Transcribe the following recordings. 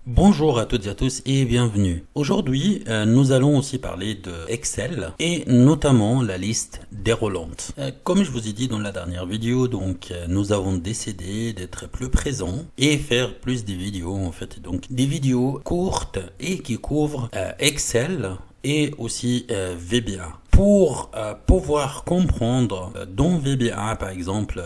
Bonjour à toutes et à tous et bienvenue. Aujourd'hui, nous allons aussi parler de Excel et notamment la liste déroulante. Comme je vous ai dit dans la dernière vidéo, nous avons décidé d'être plus présents et faire plus de vidéos donc des vidéos courtes et qui couvrent Excel et aussi VBA. Pour pouvoir comprendre dans VBA par exemple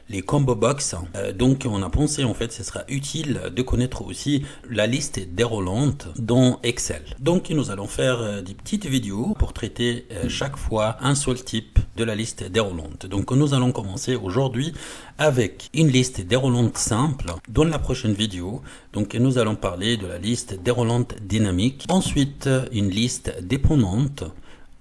les combo box, donc on a pensé ce sera utile de connaître aussi la liste déroulante dans Excel. Donc nous allons faire des petites vidéos pour traiter chaque fois un seul type de la liste déroulante. Donc nous allons commencer aujourd'hui avec une liste déroulante simple. Dans la prochaine vidéo, donc nous allons parler de la liste déroulante dynamique. Ensuite, une liste dépendante.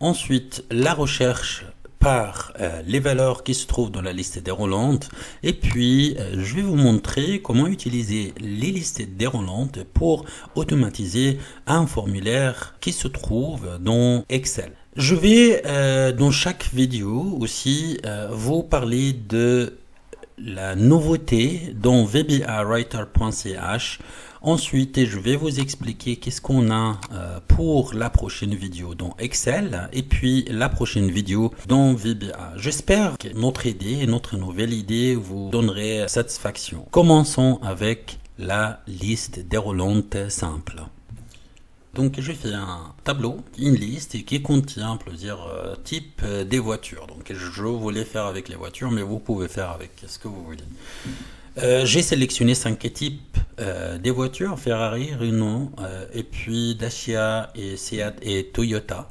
Ensuite, la recherche par les valeurs qui se trouvent dans la liste déroulante. Et puis, je vais vous montrer comment utiliser les listes déroulantes pour automatiser un formulaire qui se trouve dans Excel. Je vais, dans chaque vidéo aussi, vous parler de la nouveauté dans vbawriter.ch. Ensuite, je vais vous expliquer qu'est-ce qu'on a pour la prochaine vidéo dans Excel et puis la prochaine vidéo dans VBA. J'espère que notre idée, notre nouvelle idée vous donnerait satisfaction. Commençons avec la liste déroulante simple. Donc je fais un tableau, une liste qui contient plusieurs types des voitures. Donc je voulais faire avec les voitures, mais vous pouvez faire avec ce que vous voulez. J'ai sélectionné 5 types des voitures, Ferrari, Renault, et puis Dacia, et Seat et Toyota.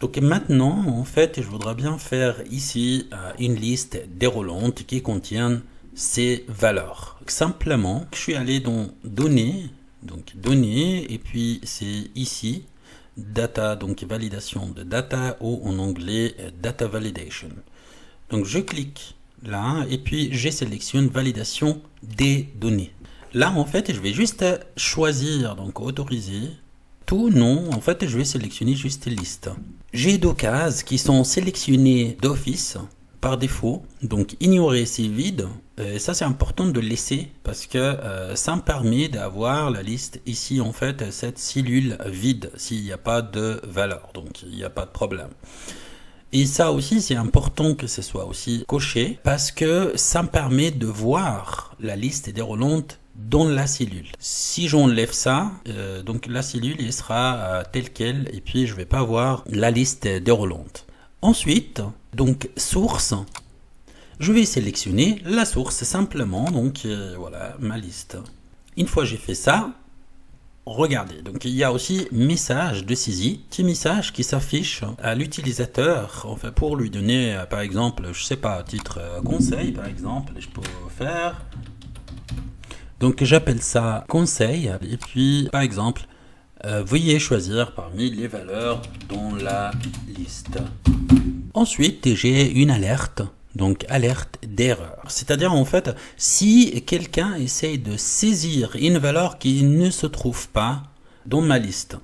Donc maintenant, je voudrais bien faire ici une liste déroulante qui contient ces valeurs. Simplement, je suis allé dans Données, et puis c'est ici, Data, donc validation de data, ou en anglais, Data Validation. Donc je clique là et puis je sélectionne validation des données. Là je vais juste choisir, donc autoriser tout, non, je vais sélectionner juste liste. J'ai deux cases qui sont sélectionnées d'office par défaut, donc ignorer ces vides. Ça c'est important de le laisser parce que ça me permet d'avoir la liste ici cette cellule vide s'il n'y a pas de valeur, donc il n'y a pas de problème. Et ça aussi, c'est important que ce soit aussi coché parce que ça me permet de voir la liste déroulante dans la cellule. Si j'enlève ça, donc la cellule elle sera telle quelle et puis je vais pas voir la liste déroulante. Ensuite, donc source, je vais sélectionner la source simplement, voilà ma liste. Une fois j'ai fait ça, regardez, donc il y a aussi message de saisie, petit message qui s'affiche à l'utilisateur, pour lui donner par exemple, je sais pas, titre conseil par exemple, je peux faire. Donc j'appelle ça conseil et puis par exemple, veuillez choisir parmi les valeurs dans la liste. Ensuite, j'ai une alerte. Donc alerte d'erreur. C'est-à-dire si quelqu'un essaye de saisir une valeur qui ne se trouve pas dans ma liste,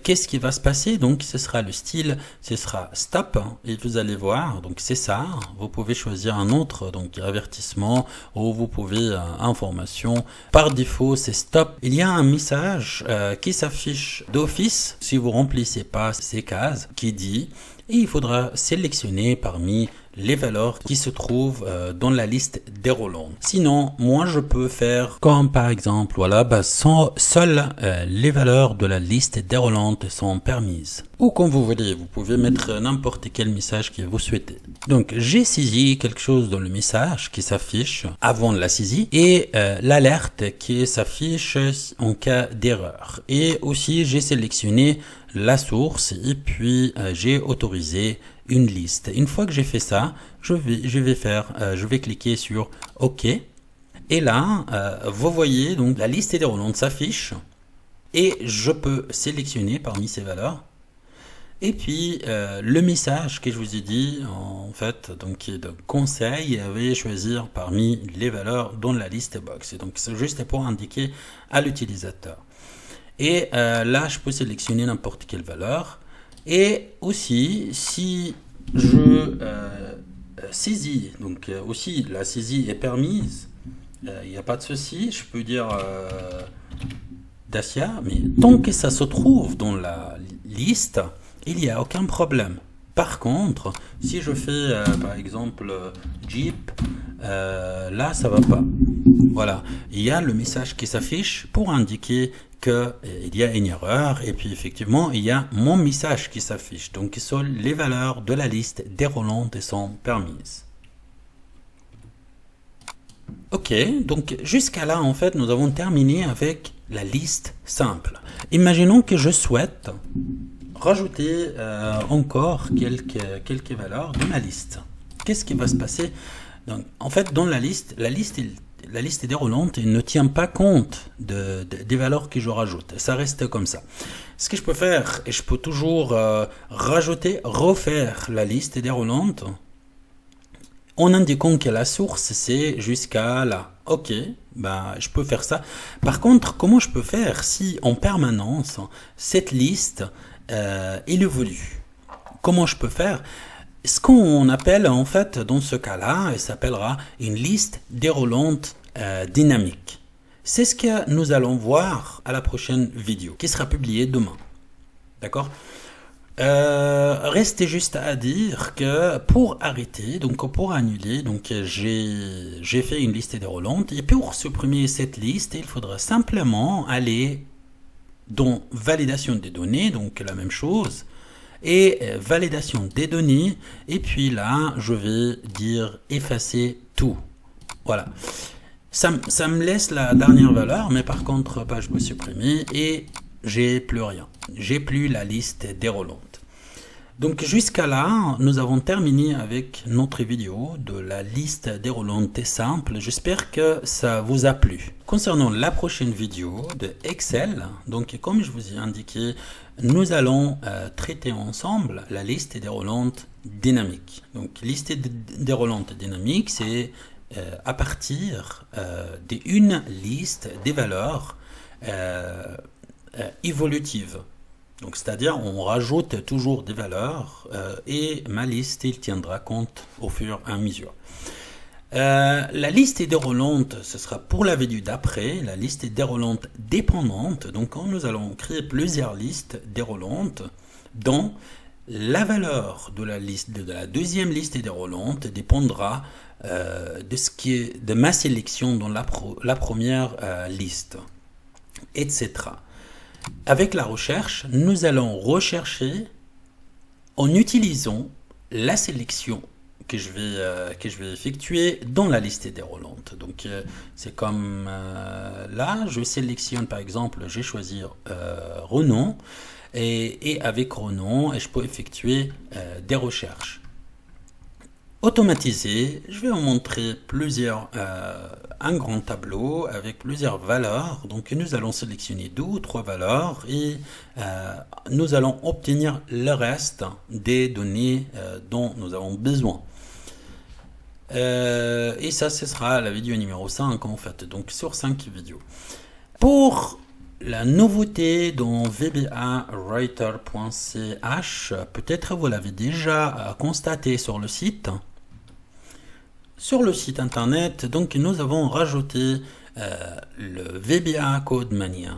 qu'est-ce qui va se passer? Donc ce sera le style, ce sera stop et vous allez voir, donc c'est ça. Vous pouvez choisir un autre, donc avertissement, ou vous pouvez information. Par défaut c'est stop. Il y a un message qui s'affiche d'office si vous remplissez pas ces cases qui dit, et il faudra sélectionner parmi les valeurs qui se trouvent dans la liste déroulante. Sinon, moi je peux faire comme par exemple, seules les valeurs de la liste déroulante sont permises. Ou comme vous voulez, vous pouvez mettre n'importe quel message que vous souhaitez. Donc j'ai saisi quelque chose dans le message qui s'affiche avant la saisie et l'alerte qui s'affiche en cas d'erreur. Et aussi j'ai sélectionné la source et puis j'ai autorisé une liste. Une fois que j'ai fait ça, je vais cliquer sur OK. Et là, vous voyez donc la liste déroulante s'affiche et je peux sélectionner parmi ces valeurs. Et puis le message que je vous ai dit qui est de conseil, veuillez choisir parmi les valeurs dans la liste box. Et donc c'est juste pour indiquer à l'utilisateur. Et là, je peux sélectionner n'importe quelle valeur. Et aussi, si je saisis, donc aussi la saisie est permise, il n'y a pas de souci. Je peux dire Dacia, mais tant que ça se trouve dans la liste, il n'y a aucun problème. Par contre, si je fais par exemple Jeep, là ça va pas. Voilà, il y a le message qui s'affiche pour indiquer qu'il y a une erreur et puis effectivement il y a mon message qui s'affiche. Donc seules les valeurs de la liste déroulante sont permises. Ok, donc jusqu'à là en fait nous avons terminé avec la liste simple. Imaginons que je souhaite rajouter encore quelques valeurs de ma liste. Qu'est-ce qui va se passer? Donc, en fait, dans la liste est déroulante et ne tient pas compte des valeurs que je rajoute. Ça reste comme ça. Ce que je peux faire, et je peux toujours refaire la liste déroulante en indiquant que la source c'est jusqu'à là. Ok, bah, je peux faire ça. Par contre, comment je peux faire si en permanence cette liste il évolue? Comment je peux faire? Ce qu'on appelle en fait dans ce cas-là, il s'appellera une liste déroulante dynamique. C'est ce que nous allons voir à la prochaine vidéo qui sera publiée demain. D'accord? Reste juste à dire que pour arrêter, donc pour annuler, donc j'ai fait une liste déroulante et pour supprimer cette liste, il faudra simplement aller dans validation des données, donc la même chose, et validation des données, et puis là, je vais dire effacer tout. Voilà. Ça me laisse la dernière valeur, mais par contre, bah, je peux supprimer et j'ai plus rien. J'ai plus la liste déroulante. Donc jusqu'à là, nous avons terminé avec notre vidéo de la liste déroulante simple. J'espère que ça vous a plu. Concernant la prochaine vidéo de Excel, donc comme je vous ai indiqué, nous allons traiter ensemble la liste déroulante dynamique. Donc liste déroulante dynamique, c'est à partir d'une liste des valeurs évolutives. Donc, c'est-à-dire, on rajoute toujours des valeurs et ma liste, il tiendra compte au fur et à mesure. La liste déroulante, ce sera pour la vidéo d'après, la liste déroulante dépendante. Donc, quand nous allons créer plusieurs listes déroulantes, dont la valeur de la liste de la deuxième liste déroulante dépendra de ma sélection dans la première liste, etc. Avec la recherche, nous allons rechercher en utilisant la sélection que je vais effectuer dans la liste déroulante. Donc, c'est comme là, je sélectionne par exemple, je vais choisir Renault et avec Renault, je peux effectuer des recherches. Automatisé, je vais vous montrer un grand tableau avec plusieurs valeurs. Donc nous allons sélectionner 2 ou 3 valeurs et nous allons obtenir le reste des données dont nous avons besoin. Et ça, ce sera la vidéo numéro 5 en fait, donc sur 5 vidéos. Pour la nouveauté dans vbawriter.ch, peut-être vous l'avez déjà constaté sur le site. Sur le site internet, donc nous avons rajouté le VBA Code Mania.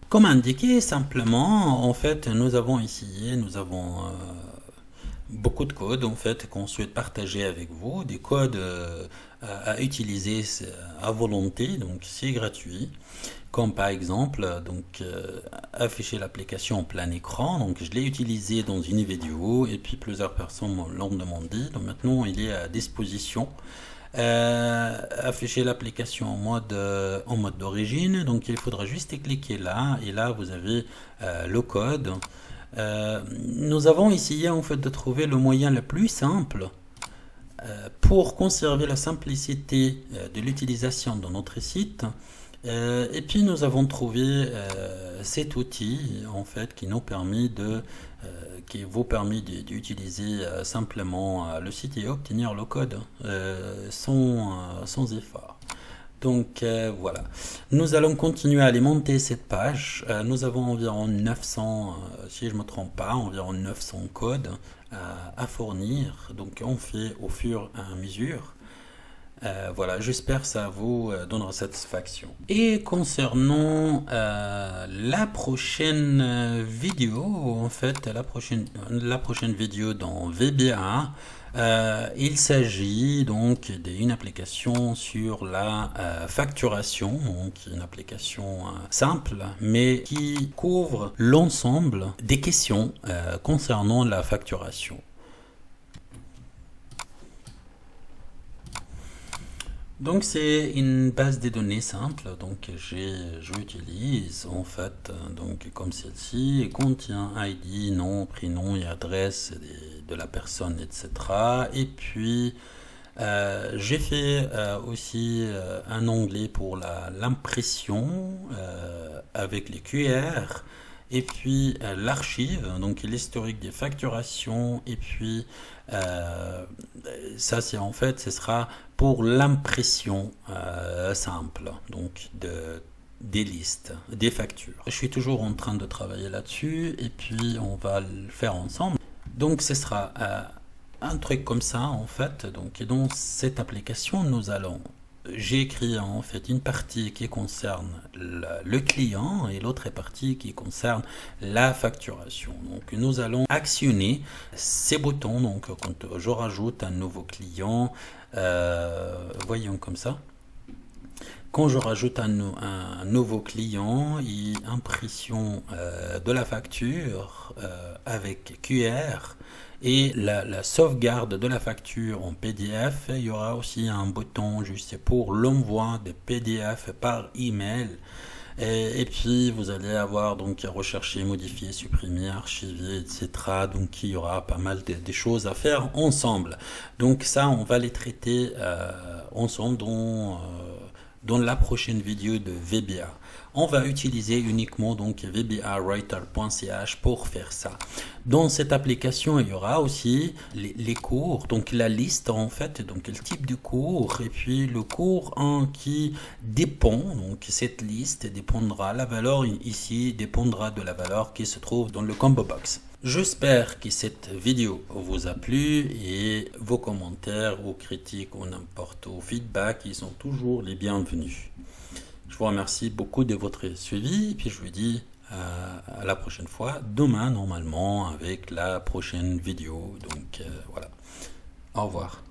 Comme indiqué, simplement, en fait, nous avons beaucoup de codes en fait qu'on souhaite partager avec vous, des codes à utiliser à volonté, donc c'est gratuit. Comme par exemple, donc afficher l'application en plein écran. Donc je l'ai utilisé dans une vidéo et puis plusieurs personnes l'ont demandé. Donc maintenant il est à disposition. Afficher l'application en mode d'origine. Donc il faudra juste cliquer là et là vous avez le code. Nous avons essayé en fait de trouver le moyen le plus simple pour conserver la simplicité de l'utilisation de notre site. Et puis nous avons trouvé cet outil en fait qui vous permet d'utiliser simplement le site et obtenir le code sans effort. Donc voilà, nous allons continuer à alimenter cette page. Nous avons environ 900, si je ne me trompe pas, environ 900 codes à fournir. Donc on fait au fur et à mesure. Voilà, j'espère que ça vous donnera satisfaction. Et concernant la prochaine vidéo, en fait, la prochaine vidéo dans VBA, il s'agit donc d'une application sur la facturation, donc une application simple, mais qui couvre l'ensemble des questions concernant la facturation. Donc c'est une base de données simple, donc j'utilise en fait donc comme celle-ci, et contient ID, nom, prénom et adresse de la personne, etc. Et puis j'ai fait aussi un onglet pour l'impression avec les QR. Et puis l'archive, donc l'historique des facturations, et puis ça c'est en fait, ce sera pour l'impression simple, donc des listes, des factures. Je suis toujours en train de travailler là-dessus, et puis on va le faire ensemble. Donc ce sera un truc comme ça en fait. Donc dans cette application, j'ai écrit en fait une partie qui concerne le client et l'autre partie qui concerne la facturation. Donc nous allons actionner ces boutons. Donc quand je rajoute un nouveau client, voyons comme ça. Quand je rajoute un nouveau client et impression de la facture avec QR, et la sauvegarde de la facture en PDF, il y aura aussi un bouton juste pour l'envoi de PDF par email. Et puis vous allez avoir donc à rechercher, modifier, supprimer, archiver, etc. Donc il y aura pas mal de choses à faire ensemble. Donc ça, on va les traiter ensemble dans la prochaine vidéo de VBA. On va utiliser uniquement donc vbawriter.ch pour faire ça. Dans cette application, il y aura aussi les cours, donc la liste en fait, donc le type de cours, et puis le cours qui dépend, donc cette liste dépendra, la valeur ici dépendra de la valeur qui se trouve dans le combo box. J'espère que cette vidéo vous a plu, et vos commentaires ou critiques ou n'importe ou feedback, ils sont toujours les bienvenus. Je vous remercie beaucoup de votre suivi, et puis je vous dis à la prochaine fois, demain normalement avec la prochaine vidéo. Donc voilà, au revoir.